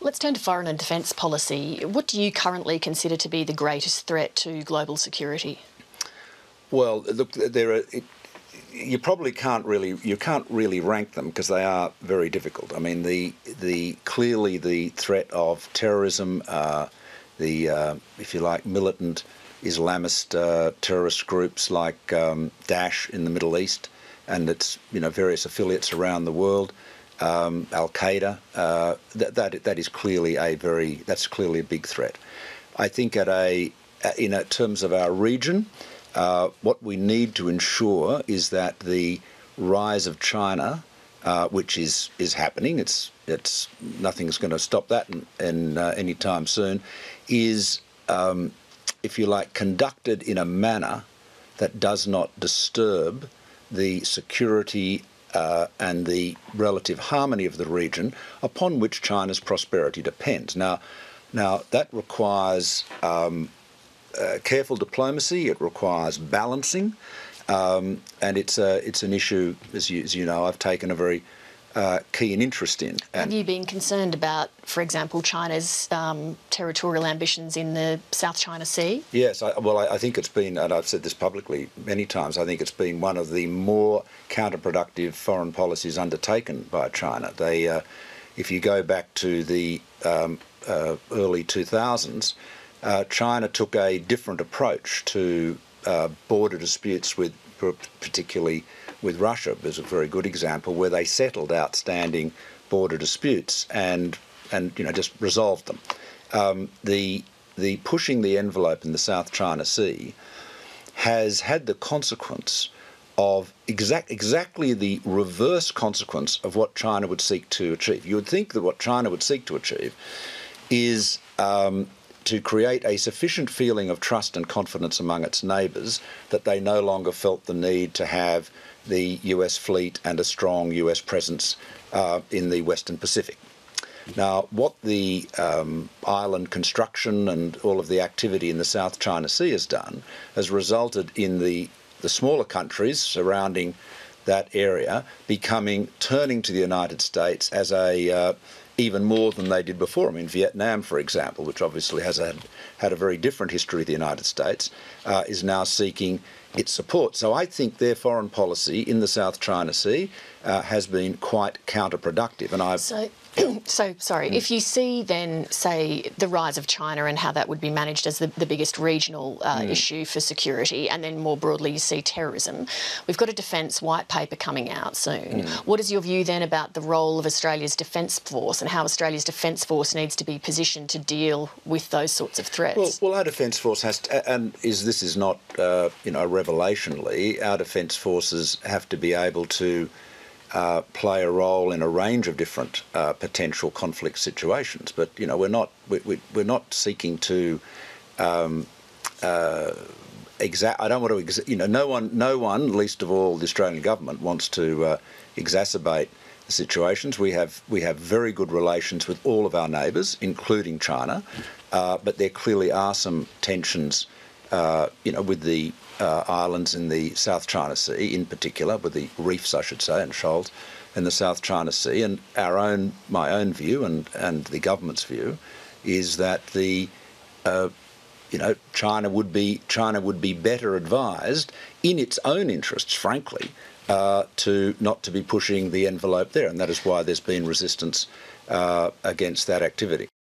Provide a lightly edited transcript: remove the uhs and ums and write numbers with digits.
Let's turn to foreign and defence policy. What do you currently consider to be the greatest threat to global security? Well, look, you probably can't really rank them because they are very difficult. I mean, clearly the threat of terrorism, if you like, militant Islamist terrorist groups like Daesh in the Middle East and its various affiliates around the world, Al Qaeda, that is clearly that's clearly a big threat. I think in terms of our region, what we need to ensure is that the rise of China, which is happening, it's nothing's going to stop that in any time soon, is if you like, conducted in a manner that does not disturb the security and the relative harmony of the region upon which China's prosperity depends. Now that requires careful diplomacy. It requires balancing, and it's an issue, as you know, I've taken a very keen interest in. Have you been concerned about, for example, China's territorial ambitions in the South China Sea? Yes, I think it's been, and I've said this publicly many times, I think it's been one of the more counterproductive foreign policies undertaken by China. If you go back to the early 2000s, China took a different approach to border disputes particularly with Russia. There's a very good example where they settled outstanding border disputes and just resolved them. The pushing the envelope in the South China Sea has had the consequence of exactly the reverse consequence of what China would seek to achieve. You would think that what China would seek to achieve is to create a sufficient feeling of trust and confidence among its neighbours that they no longer felt the need to have the US fleet and a strong US presence in the Western Pacific. Now, what the island construction and all of the activity in the South China Sea has done has resulted in the smaller countries surrounding that area turning to the United States as even more than they did before. I mean, Vietnam, for example, which obviously has had a very different history with the United States, is now seeking its support. So I think their foreign policy in the South China Sea has been quite counterproductive. And if you see then, say, the rise of China and how that would be managed as the biggest regional issue for security, and then more broadly you see terrorism, we've got a defence white paper coming out soon. What is your view then about the role of Australia's defence force and how Australia's defence force needs to be positioned to deal with those sorts of threats? Well, our defence force has to, and this is not a revelation, Lee. Our defence forces have to be able to play a role in a range of different potential conflict situations, but we're not seeking to I don't want to no one, least of all the Australian government, wants to exacerbate the situations. We have very good relations with all of our neighbours, including China, but there clearly are some tensions with the islands in the South China Sea, in particular, with the reefs, I should say, and shoals in the South China Sea. And my own view and the government's view is that China would be better advised in its own interests, frankly, not to be pushing the envelope there, and that is why there's been resistance against that activity.